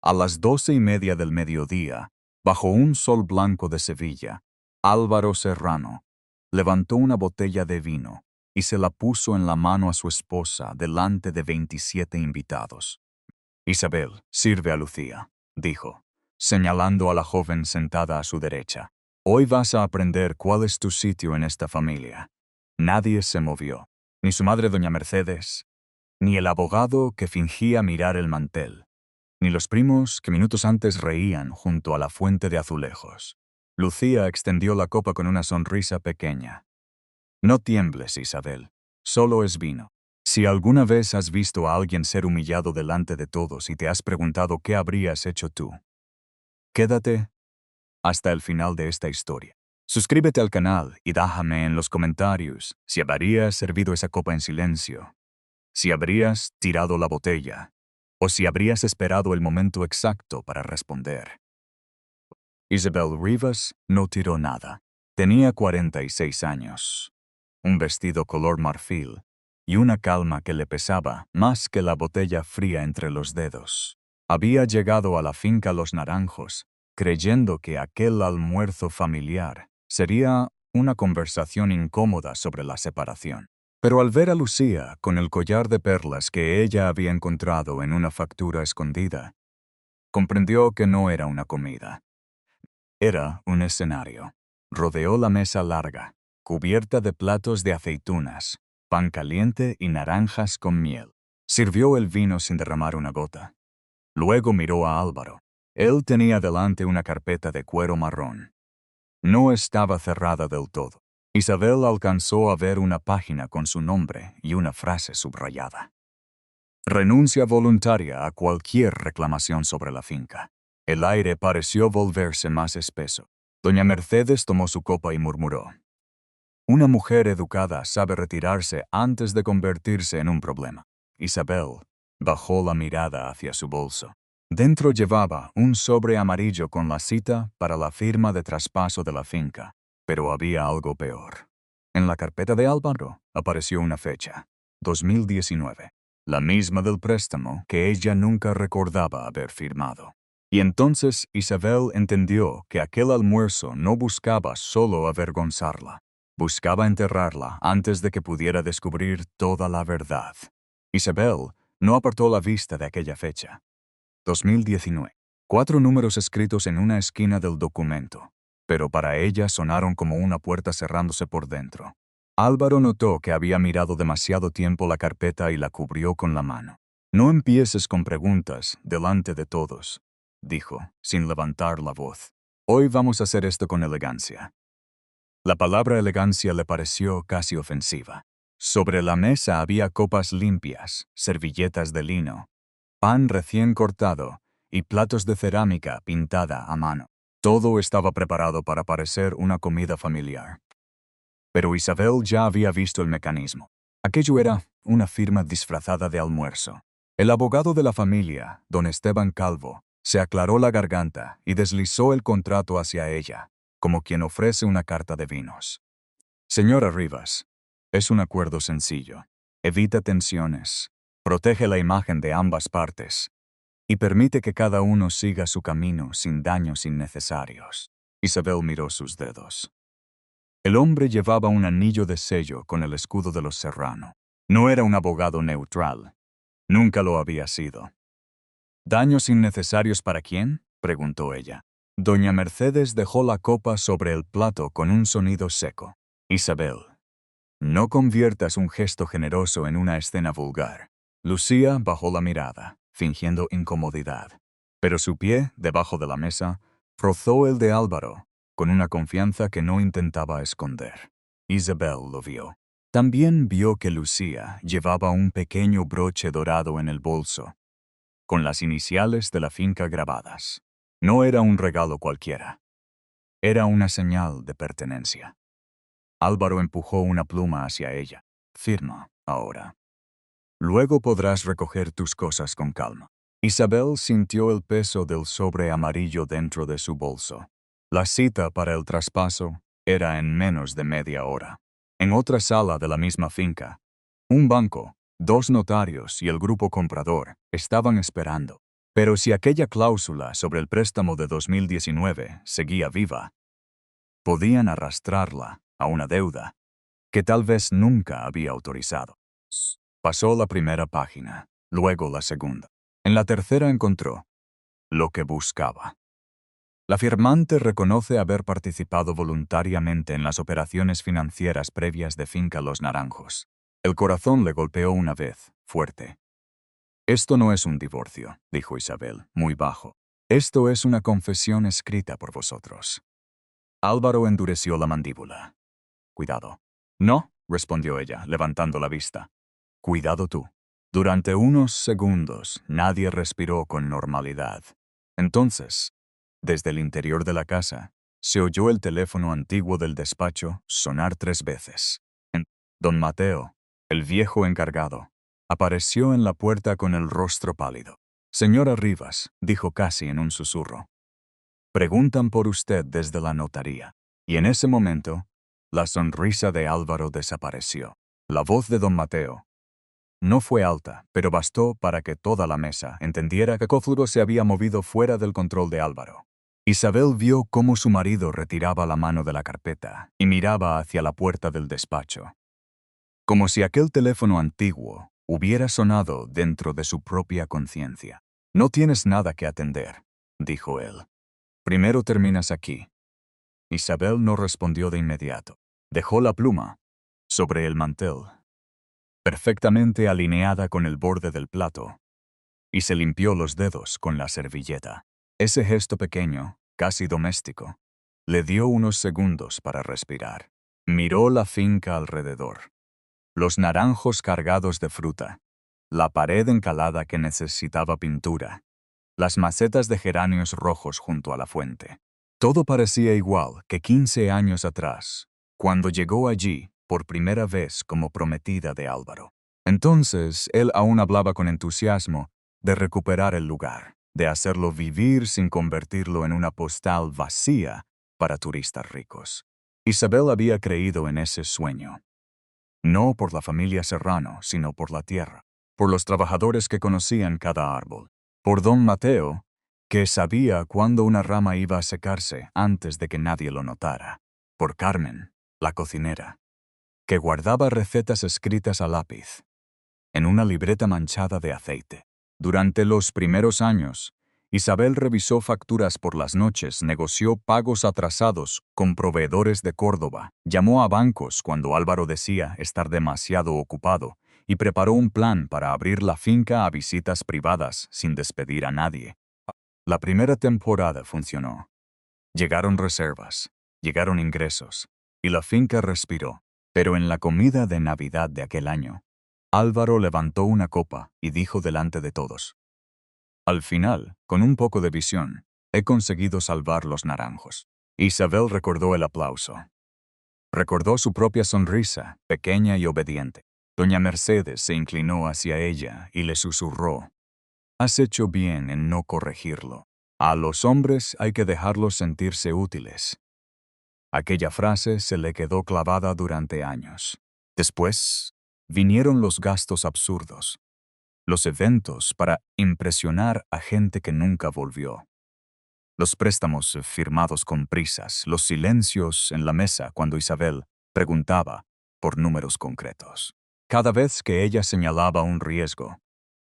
A las 12:30 del mediodía, bajo un sol blanco de Sevilla, Álvaro Serrano levantó una botella de vino y se la puso en la mano a su esposa delante de 27 invitados. «Isabel, sirve a Lucía», dijo, señalando a la joven sentada a su derecha. «Hoy vas a aprender cuál es tu sitio en esta familia». Nadie se movió, ni su madre doña Mercedes, ni el abogado que fingía mirar el mantel, ni los primos que minutos antes reían junto a la fuente de azulejos. Lucía extendió la copa con una sonrisa pequeña. «No tiembles, Isabel, solo es vino. Si alguna vez has visto a alguien ser humillado delante de todos y te has preguntado qué habrías hecho tú, quédate hasta el final de esta historia. Suscríbete al canal y déjame en los comentarios si habrías servido esa copa en silencio, si habrías tirado la botella, o si habrías esperado el momento exacto para responder». Isabel Rivas no tiró nada. Tenía 46 años, un vestido color marfil y una calma que le pesaba más que la botella fría entre los dedos. Había llegado a la finca Los Naranjos, creyendo que aquel almuerzo familiar sería una conversación incómoda sobre la separación. Pero al ver a Lucía con el collar de perlas que ella había encontrado en una factura escondida, comprendió que no era una comida. Era un escenario. Rodeó la mesa larga, cubierta de platos de aceitunas, pan caliente y naranjas con miel. Sirvió el vino sin derramar una gota. Luego miró a Álvaro. Él tenía delante una carpeta de cuero marrón. No estaba cerrada del todo. Isabel alcanzó a ver una página con su nombre y una frase subrayada. «Renuncia voluntaria a cualquier reclamación sobre la finca». El aire pareció volverse más espeso. Doña Mercedes tomó su copa y murmuró: «Una mujer educada sabe retirarse antes de convertirse en un problema». Isabel bajó la mirada hacia su bolso. Dentro llevaba un sobre amarillo con la cita para la firma de traspaso de la finca. Pero había algo peor. En la carpeta de Álvaro apareció una fecha: 2019, la misma del préstamo que ella nunca recordaba haber firmado. Y entonces Isabel entendió que aquel almuerzo no buscaba solo avergonzarla, buscaba enterrarla antes de que pudiera descubrir toda la verdad. Isabel no apartó la vista de aquella fecha. 2019. 4 números escritos en una esquina del documento, pero para ella sonaron como una puerta cerrándose por dentro. Álvaro notó que había mirado demasiado tiempo la carpeta y la cubrió con la mano. «No empieces con preguntas delante de todos», dijo, sin levantar la voz. «Hoy vamos a hacer esto con elegancia». La palabra elegancia le pareció casi ofensiva. Sobre la mesa había copas limpias, servilletas de lino, pan recién cortado y platos de cerámica pintada a mano. Todo estaba preparado para parecer una comida familiar. Pero Isabel ya había visto el mecanismo. Aquello era una firma disfrazada de almuerzo. El abogado de la familia, don Esteban Calvo, se aclaró la garganta y deslizó el contrato hacia ella, como quien ofrece una carta de vinos. «Señora Rivas, es un acuerdo sencillo. Evita tensiones, protege la imagen de ambas partes y permite que cada uno siga su camino sin daños innecesarios». Isabel miró sus dedos. El hombre llevaba un anillo de sello con el escudo de los Serrano. No era un abogado neutral. Nunca lo había sido. «¿Daños innecesarios para quién?», preguntó ella. Doña Mercedes dejó la copa sobre el plato con un sonido seco. «Isabel, no conviertas un gesto generoso en una escena vulgar». Lucía bajó la mirada, fingiendo incomodidad. Pero su pie, debajo de la mesa, rozó el de Álvaro, con una confianza que no intentaba esconder. Isabel lo vio. También vio que Lucía llevaba un pequeño broche dorado en el bolso, con las iniciales de la finca grabadas. No era un regalo cualquiera. Era una señal de pertenencia. Álvaro empujó una pluma hacia ella. «Firma, ahora. Luego podrás recoger tus cosas con calma». Isabel sintió el peso del sobre amarillo dentro de su bolso. La cita para el traspaso era en menos de media hora. En otra sala de la misma finca, un banco, 2 notarios y el grupo comprador estaban esperando. Pero si aquella cláusula sobre el préstamo de 2019 seguía viva, podían arrastrarla a una deuda que tal vez nunca había autorizado. Pasó la primera página, luego la segunda. En la tercera encontró lo que buscaba. La firmante reconoce haber participado voluntariamente en las operaciones financieras previas de Finca Los Naranjos. El corazón le golpeó una vez, fuerte. Esto no es un divorcio, dijo Isabel, muy bajo. Esto es una confesión escrita por vosotros. Álvaro endureció la mandíbula. Cuidado. No, respondió ella, levantando la vista. Cuidado tú. Durante unos segundos nadie respiró con normalidad. Entonces, desde el interior de la casa, se oyó el teléfono antiguo del despacho sonar 3 veces. Don Mateo, el viejo encargado, apareció en la puerta con el rostro pálido. Señora Rivas, dijo casi en un susurro. Preguntan por usted desde la notaría. Y en ese momento, la sonrisa de Álvaro desapareció. La voz de don Mateo no fue alta, pero bastó para que toda la mesa entendiera que Cófludo se había movido fuera del control de Álvaro. Isabel vio cómo su marido retiraba la mano de la carpeta y miraba hacia la puerta del despacho, como si aquel teléfono antiguo hubiera sonado dentro de su propia conciencia. No tienes nada que atender, dijo él. Primero terminas aquí. Isabel no respondió de inmediato. Dejó la pluma sobre el mantel, perfectamente alineada con el borde del plato, y se limpió los dedos con la servilleta. Ese gesto pequeño, casi doméstico, le dio unos segundos para respirar. Miró la finca alrededor. Los naranjos cargados de fruta, la pared encalada que necesitaba pintura, las macetas de geranios rojos junto a la fuente. Todo parecía igual que 15 años atrás, cuando llegó allí por primera vez como prometida de Álvaro. Entonces, él aún hablaba con entusiasmo de recuperar el lugar, de hacerlo vivir sin convertirlo en una postal vacía para turistas ricos. Isabel había creído en ese sueño. No por la familia Serrano, sino por la tierra, por los trabajadores que conocían cada árbol, por don Mateo, que sabía cuándo una rama iba a secarse antes de que nadie lo notara, por Carmen, la cocinera, que guardaba recetas escritas a lápiz, en una libreta manchada de aceite. Durante los primeros años, Isabel revisó facturas por las noches, negoció pagos atrasados con proveedores de Córdoba, llamó a bancos cuando Álvaro decía estar demasiado ocupado y preparó un plan para abrir la finca a visitas privadas sin despedir a nadie. La primera temporada funcionó. Llegaron reservas, llegaron ingresos, y la finca respiró. Pero en la comida de Navidad de aquel año, Álvaro levantó una copa y dijo delante de todos: al final, con un poco de visión, he conseguido salvar los naranjos. Isabel recordó el aplauso. Recordó su propia sonrisa, pequeña y obediente. Doña Mercedes se inclinó hacia ella y le susurró: has hecho bien en no corregirlo. A los hombres hay que dejarlos sentirse útiles. Aquella frase se le quedó clavada durante años. Después, vinieron los gastos absurdos, los eventos para impresionar a gente que nunca volvió, los préstamos firmados con prisas, los silencios en la mesa cuando Isabel preguntaba por números concretos. Cada vez que ella señalaba un riesgo,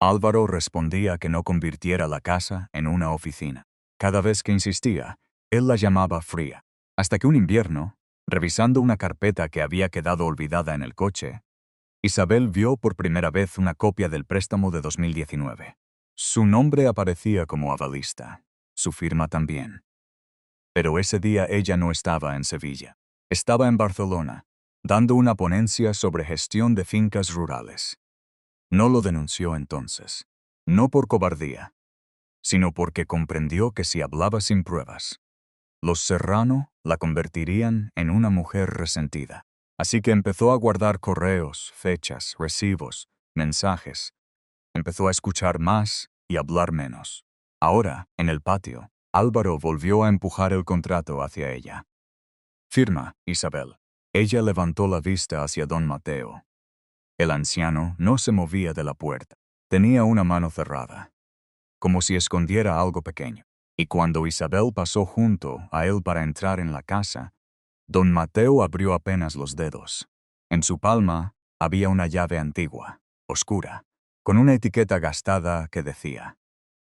Álvaro respondía que no convirtiera la casa en una oficina. Cada vez que insistía, él la llamaba fría. Hasta que un invierno, revisando una carpeta que había quedado olvidada en el coche, Isabel vio por primera vez una copia del préstamo de 2019. Su nombre aparecía como avalista, su firma también. Pero ese día ella no estaba en Sevilla. Estaba en Barcelona, dando una ponencia sobre gestión de fincas rurales. No lo denunció entonces, no por cobardía, sino porque comprendió que si hablaba sin pruebas, los Serrano la convertirían en una mujer resentida. Así que empezó a guardar correos, fechas, recibos, mensajes. Empezó a escuchar más y hablar menos. Ahora, en el patio, Álvaro volvió a empujar el contrato hacia ella. Firma, Isabel. Ella levantó la vista hacia don Mateo. El anciano no se movía de la puerta. Tenía una mano cerrada. como si escondiera algo pequeño. Y cuando Isabel pasó junto a él para entrar en la casa, don Mateo abrió apenas los dedos. En su palma había una llave antigua, oscura, con una etiqueta gastada que decía: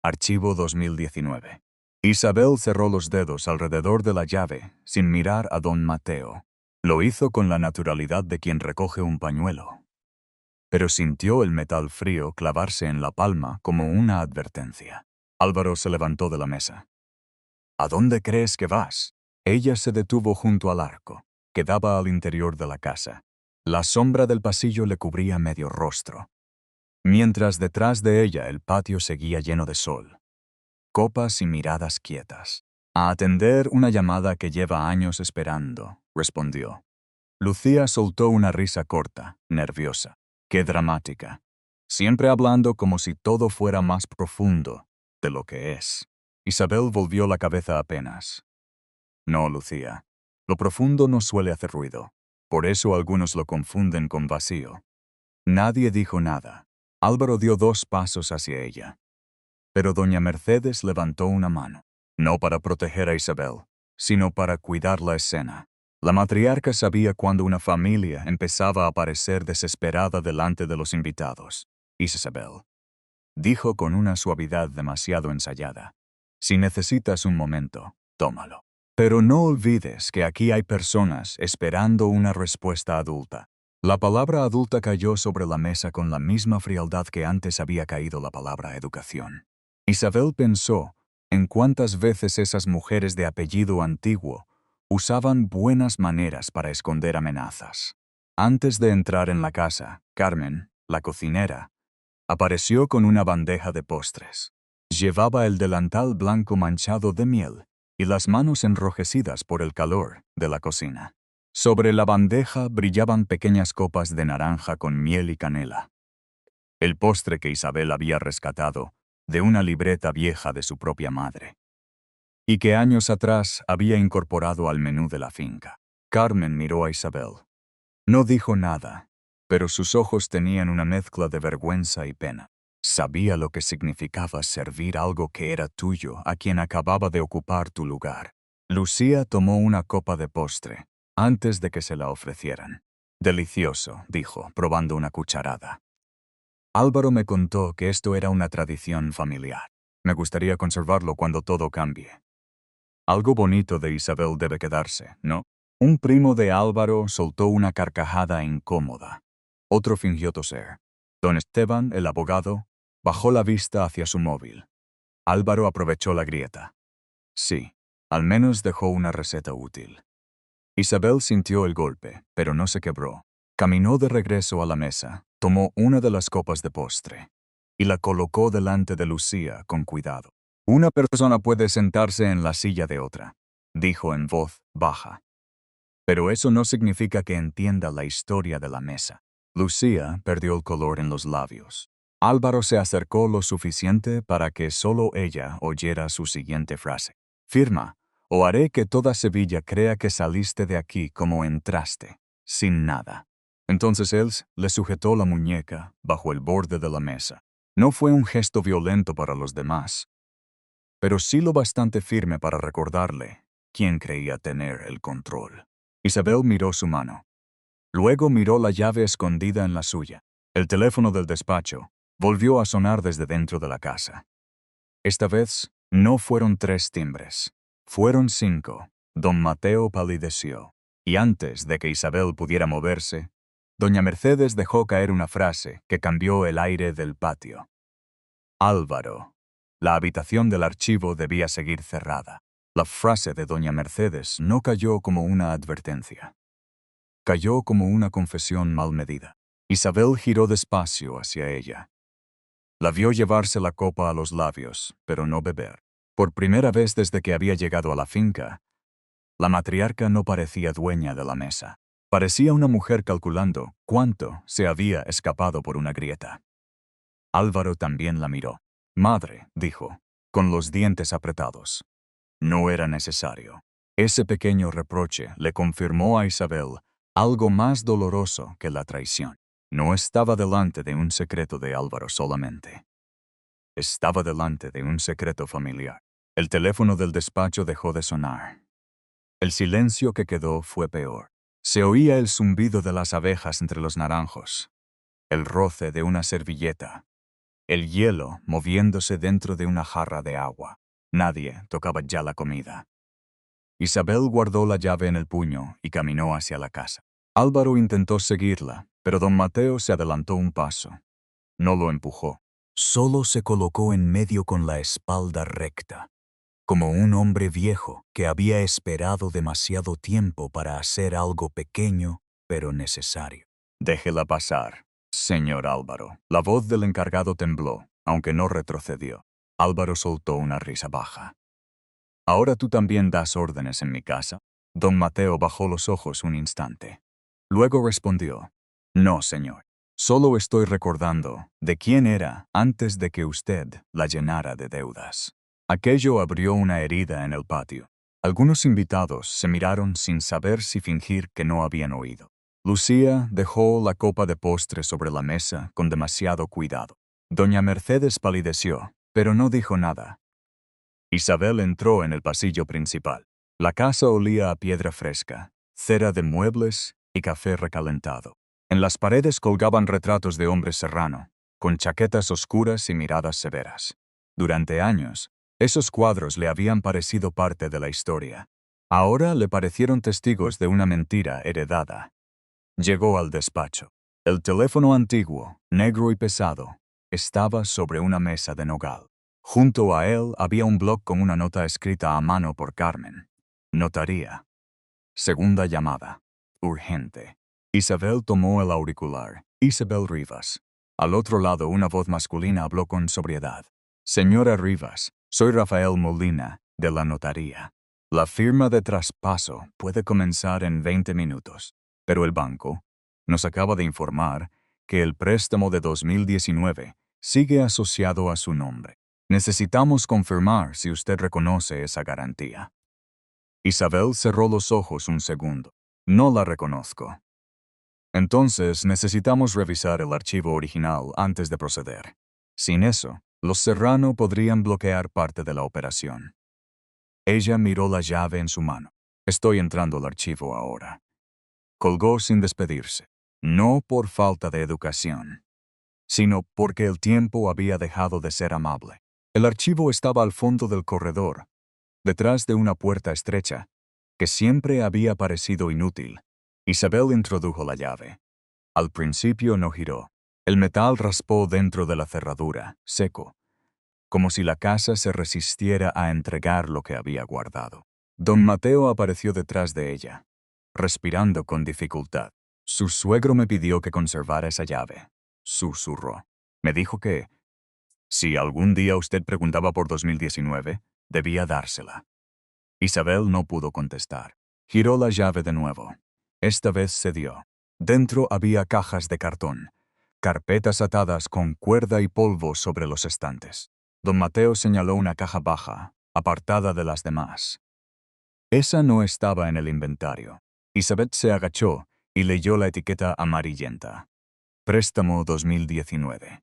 Archivo 2019. Isabel cerró los dedos alrededor de la llave sin mirar a don Mateo. Lo hizo con la naturalidad de quien recoge un pañuelo. Pero sintió el metal frío clavarse en la palma como una advertencia. Álvaro se levantó de la mesa. ¿A dónde crees que vas? Ella se detuvo junto al arco, que daba al interior de la casa. La sombra del pasillo le cubría medio rostro, mientras detrás de ella el patio seguía lleno de sol. Copas y miradas quietas. A atender una llamada que lleva años esperando, respondió. Lucía soltó una risa corta, nerviosa. Qué dramática. Siempre hablando como si todo fuera más profundo de lo que es. Isabel volvió la cabeza apenas. No, Lucía. Lo profundo no suele hacer ruido. Por eso algunos lo confunden con vacío. Nadie dijo nada. Álvaro dio 2 pasos hacia ella. Pero doña Mercedes levantó una mano. No para proteger a Isabel, sino para cuidar la escena. La matriarca sabía cuando una familia empezaba a parecer desesperada delante de los invitados. Isabel dijo con una suavidad demasiado ensayada: si necesitas un momento, tómalo. Pero no olvides que aquí hay personas esperando una respuesta adulta. La palabra adulta cayó sobre la mesa con la misma frialdad que antes había caído la palabra educación. Isabel pensó en cuántas veces esas mujeres de apellido antiguo usaban buenas maneras para esconder amenazas. Antes de entrar en la casa, Carmen, la cocinera, apareció con una bandeja de postres. Llevaba el delantal blanco manchado de miel y las manos enrojecidas por el calor de la cocina. Sobre la bandeja brillaban pequeñas copas de naranja con miel y canela. El postre que Isabel había rescatado de una libreta vieja de su propia madre, y que años atrás había incorporado al menú de la finca. Carmen miró a Isabel. No dijo nada, pero sus ojos tenían una mezcla de vergüenza y pena. Sabía lo que significaba servir algo que era tuyo a quien acababa de ocupar tu lugar. Lucía tomó una copa de postre antes de que se la ofrecieran. Delicioso, dijo, probando una cucharada. Álvaro me contó que esto era una tradición familiar. Me gustaría conservarlo cuando todo cambie. Algo bonito de Isabel debe quedarse, ¿no? Un primo de Álvaro soltó una carcajada incómoda. Otro fingió toser. Don Esteban, el abogado, bajó la vista hacia su móvil. Álvaro aprovechó la grieta. Sí, al menos dejó una receta útil. Isabel sintió el golpe, pero no se quebró. Caminó de regreso a la mesa, tomó una de las copas de postre y la colocó delante de Lucía con cuidado. Una persona puede sentarse en la silla de otra, dijo en voz baja. Pero eso no significa que entienda la historia de la mesa. Lucía perdió el color en los labios. Álvaro se acercó lo suficiente para que solo ella oyera su siguiente frase. Firma, o haré que toda Sevilla crea que saliste de aquí como entraste, sin nada. Entonces él le sujetó la muñeca bajo el borde de la mesa. No fue un gesto violento para los demás, pero sí lo bastante firme para recordarle quién creía tener el control. Isabel miró su mano. Luego miró la llave escondida en la suya. El teléfono del despacho volvió a sonar desde dentro de la casa. Esta vez no fueron 3 timbres. Fueron 5. Don Mateo palideció. Y antes de que Isabel pudiera moverse, doña Mercedes dejó caer una frase que cambió el aire del patio. Álvaro. La habitación del archivo debía seguir cerrada. La frase de doña Mercedes no cayó como una advertencia. Cayó como una confesión mal medida. Isabel giró despacio hacia ella. La vio llevarse la copa a los labios, pero no beber. Por primera vez desde que había llegado a la finca, la matriarca no parecía dueña de la mesa. Parecía una mujer calculando cuánto se había escapado por una grieta. Álvaro también la miró. Madre, dijo, con los dientes apretados. No era necesario. Ese pequeño reproche le confirmó a Isabel algo más doloroso que la traición. No estaba delante de un secreto de Álvaro solamente. Estaba delante de un secreto familiar. El teléfono del despacho dejó de sonar. El silencio que quedó fue peor. Se oía el zumbido de las abejas entre los naranjos, el roce de una servilleta, el hielo moviéndose dentro de una jarra de agua. Nadie tocaba ya la comida. Isabel guardó la llave en el puño y caminó hacia la casa. Álvaro intentó seguirla, pero don Mateo se adelantó un paso. No lo empujó. Solo se colocó en medio con la espalda recta, como un hombre viejo que había esperado demasiado tiempo para hacer algo pequeño pero necesario. Déjela pasar, señor Álvaro. La voz del encargado tembló, aunque no retrocedió. Álvaro soltó una risa baja. ¿Ahora tú también das órdenes en mi casa? Don Mateo bajó los ojos un instante. Luego respondió, no, señor. Solo estoy recordando de quién era antes de que usted la llenara de deudas. Aquello abrió una herida en el patio. Algunos invitados se miraron sin saber si fingir que no habían oído. Lucía dejó la copa de postre sobre la mesa con demasiado cuidado. Doña Mercedes palideció, pero no dijo nada. Isabel entró en el pasillo principal. La casa olía a piedra fresca, cera de muebles y café recalentado. En las paredes colgaban retratos de hombre serrano, con chaquetas oscuras y miradas severas. Durante años, esos cuadros le habían parecido parte de la historia. Ahora le parecieron testigos de una mentira heredada. Llegó al despacho. El teléfono antiguo, negro y pesado, estaba sobre una mesa de nogal. Junto a él había un bloc con una nota escrita a mano por Carmen. Notaría. Segunda llamada. Urgente. Isabel tomó el auricular. Isabel Rivas. Al otro lado una voz masculina habló con sobriedad. Señora Rivas, soy Rafael Molina, de la notaría. La firma de traspaso puede comenzar en 20 minutos, pero el banco nos acaba de informar que el préstamo de 2019 sigue asociado a su nombre. Necesitamos confirmar si usted reconoce esa garantía. Isabel cerró los ojos un segundo. No la reconozco. Entonces necesitamos revisar el archivo original antes de proceder. Sin eso, los Serrano podrían bloquear parte de la operación. Ella miró la llave en su mano. Estoy entrando al archivo ahora. Colgó sin despedirse. No por falta de educación, sino porque el tiempo había dejado de ser amable. El archivo estaba al fondo del corredor, detrás de una puerta estrecha, que siempre había parecido inútil. Isabel introdujo la llave. Al principio no giró. El metal raspó dentro de la cerradura, seco, como si la casa se resistiera a entregar lo que había guardado. Don Mateo apareció detrás de ella, respirando con dificultad. Su suegro me pidió que conservara esa llave, susurró. Me dijo que, si algún día usted preguntaba por 2019, debía dársela. Isabel no pudo contestar. Giró la llave de nuevo. Esta vez cedió. Dentro había cajas de cartón, carpetas atadas con cuerda y polvo sobre los estantes. Don Mateo señaló una caja baja, apartada de las demás. Esa no estaba en el inventario. Isabel se agachó y leyó la etiqueta amarillenta. Préstamo 2019.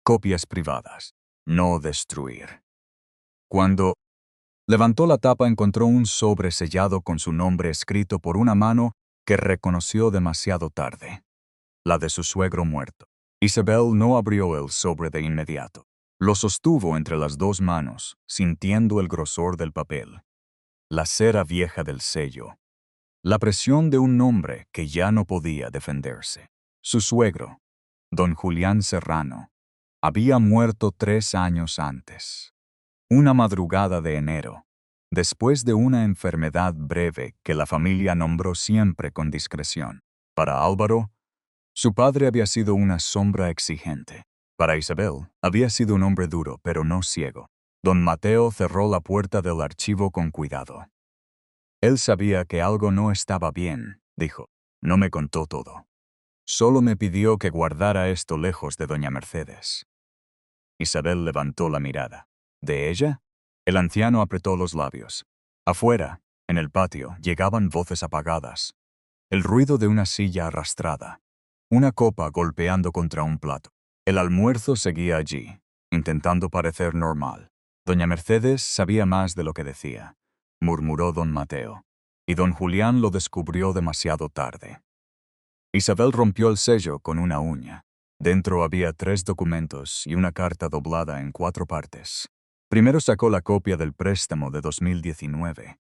Copias privadas. No destruir. Cuando levantó la tapa encontró un sobre sellado con su nombre escrito por una mano que reconoció demasiado tarde. La de su suegro muerto. Isabel no abrió el sobre de inmediato. Lo sostuvo entre las dos manos, sintiendo el grosor del papel, la cera vieja del sello, la presión de un nombre que ya no podía defenderse. Su suegro, don Julián Serrano, había muerto 3 años antes. Una madrugada de enero, después de una enfermedad breve que la familia nombró siempre con discreción. Para Álvaro, su padre había sido una sombra exigente. Para Isabel, había sido un hombre duro, pero no ciego. Don Mateo cerró la puerta del archivo con cuidado. Él sabía que algo no estaba bien, dijo. No me contó todo. Solo me pidió que guardara esto lejos de doña Mercedes. Isabel levantó la mirada. ¿De ella? El anciano apretó los labios. Afuera, en el patio, llegaban voces apagadas. El ruido de una silla arrastrada. Una copa golpeando contra un plato. El almuerzo seguía allí, intentando parecer normal. Doña Mercedes sabía más de lo que decía, murmuró don Mateo, y don Julián lo descubrió demasiado tarde. Isabel rompió el sello con una uña. Dentro había 3 documentos y una carta doblada en 4 partes. Primero sacó la copia del préstamo de 2019.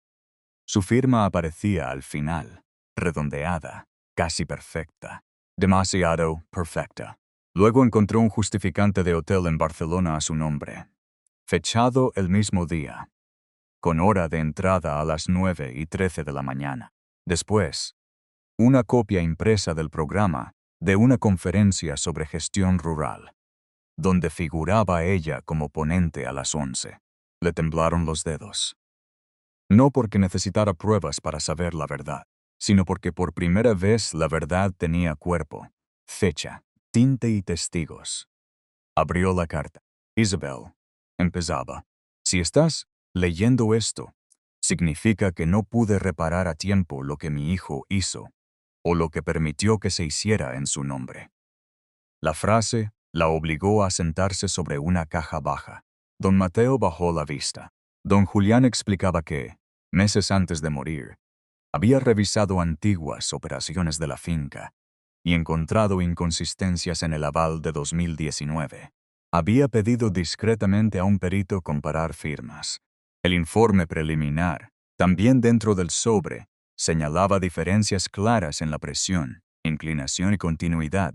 Su firma aparecía al final, redondeada, casi perfecta, demasiado perfecta. Luego encontró un justificante de hotel en Barcelona a su nombre, fechado el mismo día, con hora de entrada a las 9:13 de la mañana. Después, una copia impresa del programa de una conferencia sobre gestión rural, donde figuraba ella como ponente a las 11. Le temblaron los dedos. No porque necesitara pruebas para saber la verdad, sino porque por primera vez la verdad tenía cuerpo, fecha, tinte y testigos. Abrió la carta. Isabel, empezaba. Si estás leyendo esto, significa que no pude reparar a tiempo lo que mi hijo hizo, o lo que permitió que se hiciera en su nombre. La frase la obligó a sentarse sobre una caja baja. Don Mateo bajó la vista. Don Julián explicaba que, meses antes de morir, había revisado antiguas operaciones de la finca y encontrado inconsistencias en el aval de 2019. Había pedido discretamente a un perito comparar firmas. El informe preliminar, también dentro del sobre, señalaba diferencias claras en la presión, inclinación y continuidad.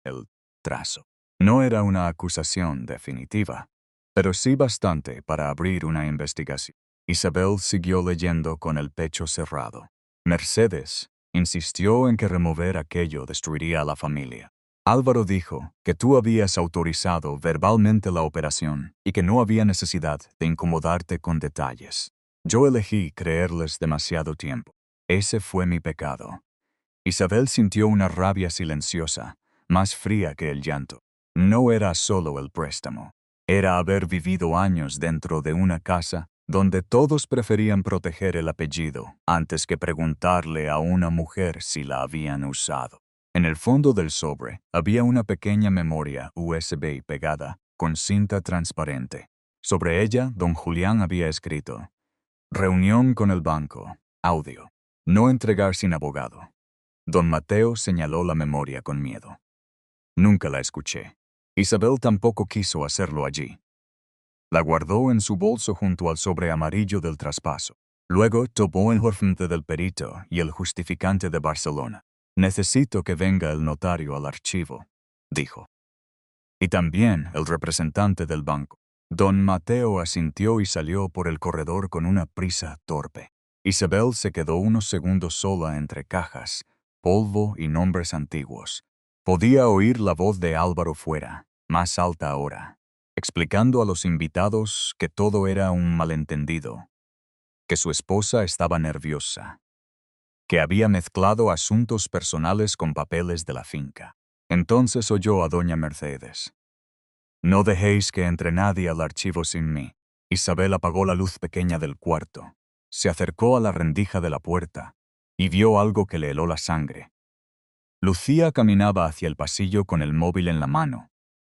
El trazo. No era una acusación definitiva, pero sí bastante para abrir una investigación. Isabel siguió leyendo con el pecho cerrado. Mercedes insistió en que remover aquello destruiría a la familia. Álvaro dijo que tú habías autorizado verbalmente la operación y que no había necesidad de incomodarte con detalles. Yo elegí creerles demasiado tiempo. Ese fue mi pecado. Isabel sintió una rabia silenciosa, más fría que el llanto. No era solo el préstamo. Era haber vivido años dentro de una casa donde todos preferían proteger el apellido antes que preguntarle a una mujer si la habían usado. En el fondo del sobre había una pequeña memoria USB pegada con cinta transparente. Sobre ella, don Julián había escrito: reunión con el banco, audio, no entregar sin abogado. Don Mateo señaló la memoria con miedo. Nunca la escuché. Isabel tampoco quiso hacerlo allí. La guardó en su bolso junto al sobre amarillo del traspaso. Luego tomó el informe del perito y el justificante de Barcelona. Necesito que venga el notario al archivo, dijo. Y también el representante del banco. Don Mateo asintió y salió por el corredor con una prisa torpe. Isabel se quedó unos segundos sola entre cajas, polvo y nombres antiguos. Podía oír la voz de Álvaro fuera, más alta ahora, explicando a los invitados que todo era un malentendido, que su esposa estaba nerviosa, que había mezclado asuntos personales con papeles de la finca. Entonces oyó a doña Mercedes. No dejéis que entre nadie al archivo sin mí. Isabel apagó la luz pequeña del cuarto, se acercó a la rendija de la puerta y vio algo que le heló la sangre. Lucía caminaba hacia el pasillo con el móvil en la mano,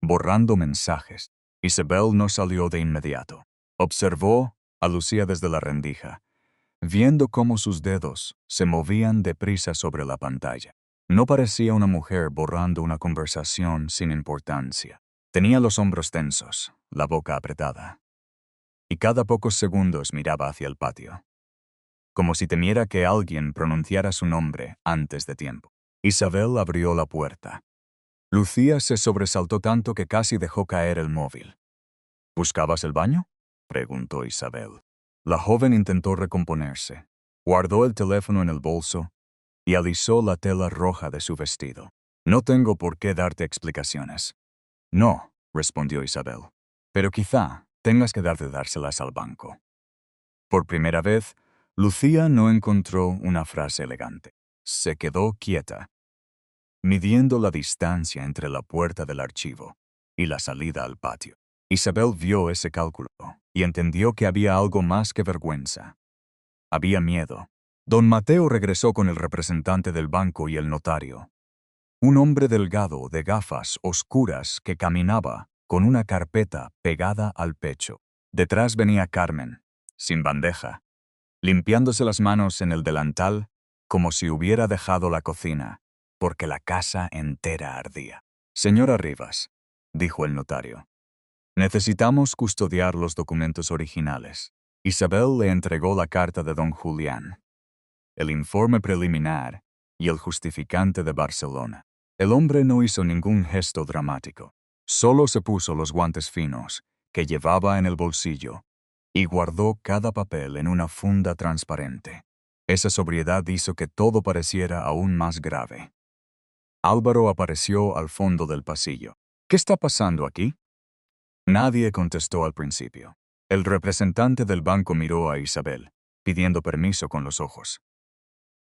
borrando mensajes. Isabel no salió de inmediato. Observó a Lucía desde la rendija, viendo cómo sus dedos se movían deprisa sobre la pantalla. No parecía una mujer borrando una conversación sin importancia. Tenía los hombros tensos, la boca apretada, y cada pocos segundos miraba hacia el patio, como si temiera que alguien pronunciara su nombre antes de tiempo. Isabel abrió la puerta. Lucía se sobresaltó tanto que casi dejó caer el móvil. ¿Buscabas el baño?, preguntó Isabel. La joven intentó recomponerse, guardó el teléfono en el bolso y alisó la tela roja de su vestido. No tengo por qué darte explicaciones. No, respondió Isabel, pero quizá tengas que dárselas al banco. Por primera vez, Lucía no encontró una frase elegante. Se quedó quieta, midiendo la distancia entre la puerta del archivo y la salida al patio. Isabel vio ese cálculo y entendió que había algo más que vergüenza. Había miedo. Don Mateo regresó con el representante del banco y el notario. Un hombre delgado de gafas oscuras que caminaba con una carpeta pegada al pecho. Detrás venía Carmen, sin bandeja, limpiándose las manos en el delantal como si hubiera dejado la cocina, porque la casa entera ardía. «Señora Rivas», dijo el notario, «necesitamos custodiar los documentos originales». Isabel le entregó la carta de don Julián, el informe preliminar y el justificante de Barcelona. El hombre no hizo ningún gesto dramático. Solo se puso los guantes finos que llevaba en el bolsillo y guardó cada papel en una funda transparente. Esa sobriedad hizo que todo pareciera aún más grave. Álvaro apareció al fondo del pasillo. «¿Qué está pasando aquí?». Nadie contestó al principio. El representante del banco miró a Isabel, pidiendo permiso con los ojos.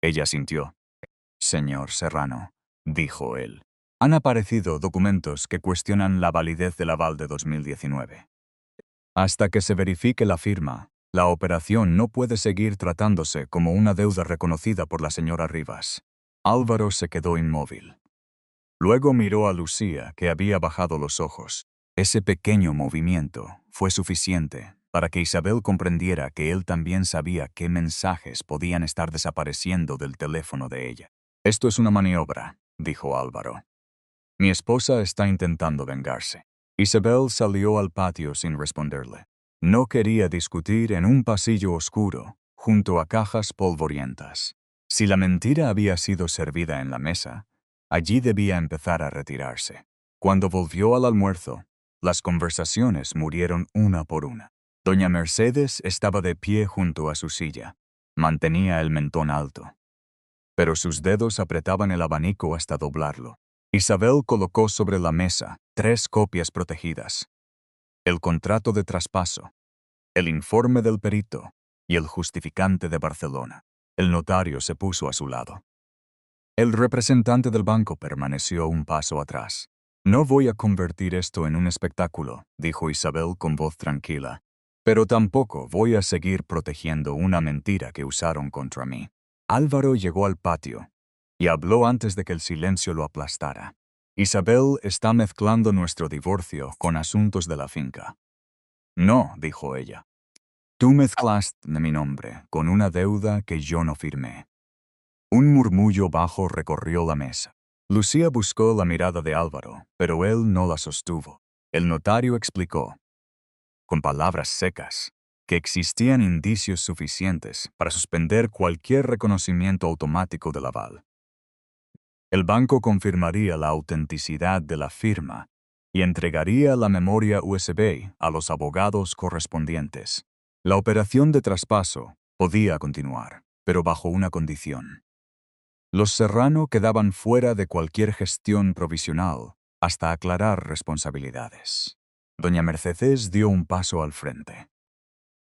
Ella sintió. «Señor Serrano», dijo él, «han aparecido documentos que cuestionan la validez del aval de 2019. Hasta que se verifique la firma, la operación no puede seguir tratándose como una deuda reconocida por la señora Rivas». Álvaro se quedó inmóvil. Luego miró a Lucía, que había bajado los ojos. Ese pequeño movimiento fue suficiente para que Isabel comprendiera que él también sabía qué mensajes podían estar desapareciendo del teléfono de ella. «Esto es una maniobra», dijo Álvaro. «Mi esposa está intentando vengarse». Isabel salió al patio sin responderle. No quería discutir en un pasillo oscuro, junto a cajas polvorientas. Si la mentira había sido servida en la mesa, allí debía empezar a retirarse. Cuando volvió al almuerzo, las conversaciones murieron una por una. Doña Mercedes estaba de pie junto a su silla. Mantenía el mentón alto, pero sus dedos apretaban el abanico hasta doblarlo. Isabel colocó sobre la mesa 3 copias protegidas: el contrato de traspaso, el informe del perito y el justificante de Barcelona. El notario se puso a su lado. El representante del banco permaneció un paso atrás. «No voy a convertir esto en un espectáculo», dijo Isabel con voz tranquila, «pero tampoco voy a seguir protegiendo una mentira que usaron contra mí». Álvaro llegó al patio y habló antes de que el silencio lo aplastara. «Isabel está mezclando nuestro divorcio con asuntos de la finca». «No», dijo ella. «Tú mezclaste mi nombre con una deuda que yo no firmé». Un murmullo bajo recorrió la mesa. Lucía buscó la mirada de Álvaro, pero él no la sostuvo. El notario explicó, con palabras secas, que existían indicios suficientes para suspender cualquier reconocimiento automático del aval. El banco confirmaría la autenticidad de la firma y entregaría la memoria USB a los abogados correspondientes. La operación de traspaso podía continuar, pero bajo una condición. Los Serrano quedaban fuera de cualquier gestión provisional hasta aclarar responsabilidades. Doña Mercedes dio un paso al frente.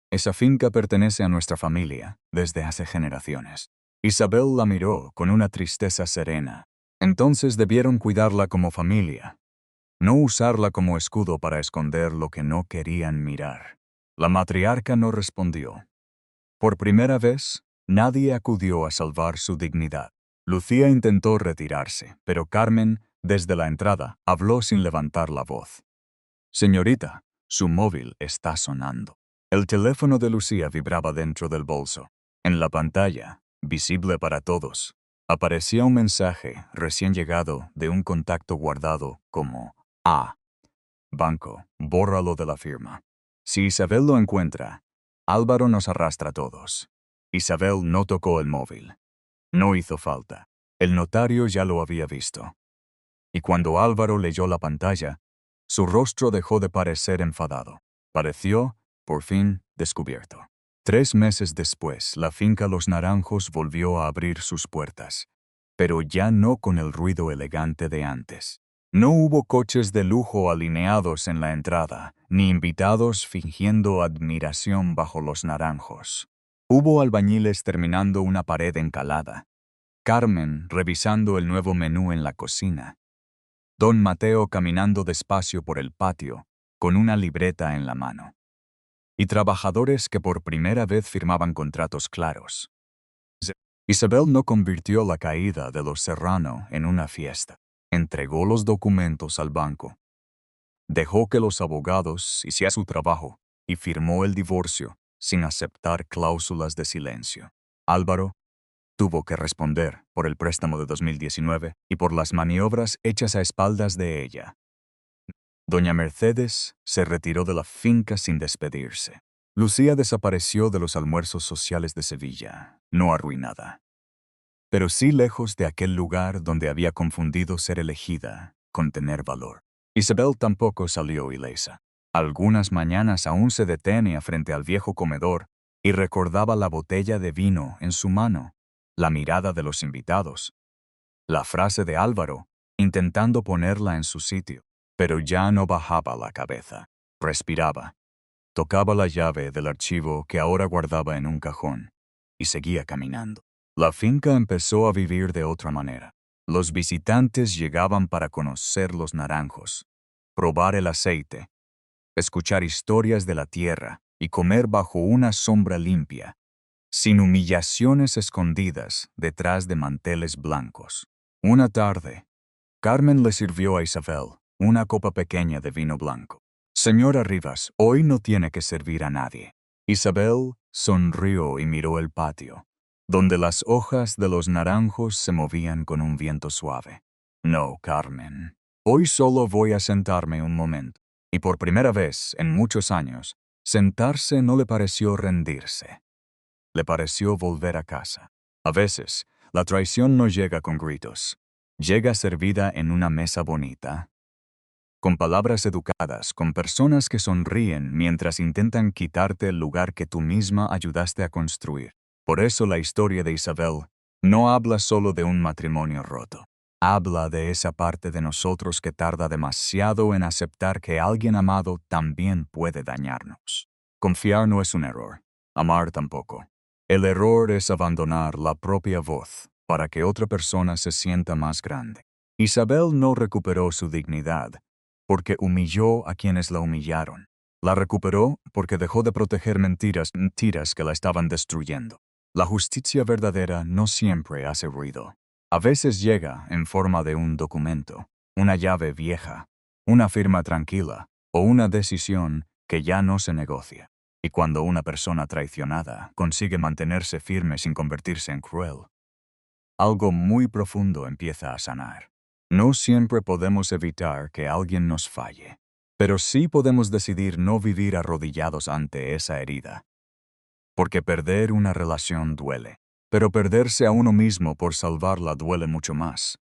«Esa finca pertenece a nuestra familia desde hace generaciones». Isabel la miró con una tristeza serena. «Entonces debieron cuidarla como familia, no usarla como escudo para esconder lo que no querían mirar». La matriarca no respondió. Por primera vez, nadie acudió a salvar su dignidad. Lucía intentó retirarse, pero Carmen, desde la entrada, habló sin levantar la voz. «Señorita, su móvil está sonando». El teléfono de Lucía vibraba dentro del bolso. En la pantalla, visible para todos, aparecía un mensaje recién llegado de un contacto guardado como A. Banco, bórralo de la firma. Si Isabel lo encuentra, Álvaro nos arrastra a todos. Isabel no tocó el móvil. No hizo falta. El notario ya lo había visto. Y cuando Álvaro leyó la pantalla, su rostro dejó de parecer enfadado. Pareció, por fin, descubierto. 3 meses después, la finca Los Naranjos volvió a abrir sus puertas, pero ya no con el ruido elegante de antes. No hubo coches de lujo alineados en la entrada, ni invitados fingiendo admiración bajo los naranjos. Hubo albañiles terminando una pared encalada, Carmen revisando el nuevo menú en la cocina, don Mateo caminando despacio por el patio, con una libreta en la mano, y trabajadores que por primera vez firmaban contratos claros. Isabel no convirtió la caída de los Serrano en una fiesta. Entregó los documentos al banco. Dejó que los abogados hicieran su trabajo y firmó el divorcio sin aceptar cláusulas de silencio. Álvaro tuvo que responder por el préstamo de 2019 y por las maniobras hechas a espaldas de ella. Doña Mercedes se retiró de la finca sin despedirse. Lucía desapareció de los almuerzos sociales de Sevilla, no arruinada, pero sí lejos de aquel lugar donde había confundido ser elegida con tener valor. Isabel tampoco salió ilesa. Algunas mañanas aún se detenía frente al viejo comedor y recordaba la botella de vino en su mano, la mirada de los invitados, la frase de Álvaro, intentando ponerla en su sitio, pero ya no bajaba la cabeza. Respiraba, tocaba la llave del archivo que ahora guardaba en un cajón y seguía caminando. La finca empezó a vivir de otra manera. Los visitantes llegaban para conocer los naranjos, probar el aceite, escuchar historias de la tierra y comer bajo una sombra limpia, sin humillaciones escondidas detrás de manteles blancos. Una tarde, Carmen le sirvió a Isabel una copa pequeña de vino blanco. Señora Rivas, hoy no tiene que servir a nadie. Isabel sonrió y miró el patio, donde las hojas de los naranjos se movían con un viento suave. No, Carmen. Hoy solo voy a sentarme un momento. Y por primera vez en muchos años, sentarse no le pareció rendirse. Le pareció volver a casa. A veces, la traición no llega con gritos. Llega servida en una mesa bonita, con palabras educadas, con personas que sonríen mientras intentan quitarte el lugar que tú misma ayudaste a construir. Por eso la historia de Isabel no habla solo de un matrimonio roto. Habla de esa parte de nosotros que tarda demasiado en aceptar que alguien amado también puede dañarnos. Confiar no es un error. Amar tampoco. El error es abandonar la propia voz para que otra persona se sienta más grande. Isabel no recuperó su dignidad porque humilló a quienes la humillaron. La recuperó porque dejó de proteger mentiras que la estaban destruyendo. La justicia verdadera no siempre hace ruido. A veces llega en forma de un documento, una llave vieja, una firma tranquila o una decisión que ya no se negocia. Y cuando una persona traicionada consigue mantenerse firme sin convertirse en cruel, algo muy profundo empieza a sanar. No siempre podemos evitar que alguien nos falle, pero sí podemos decidir no vivir arrodillados ante esa herida. Porque perder una relación duele, pero perderse a uno mismo por salvarla duele mucho más.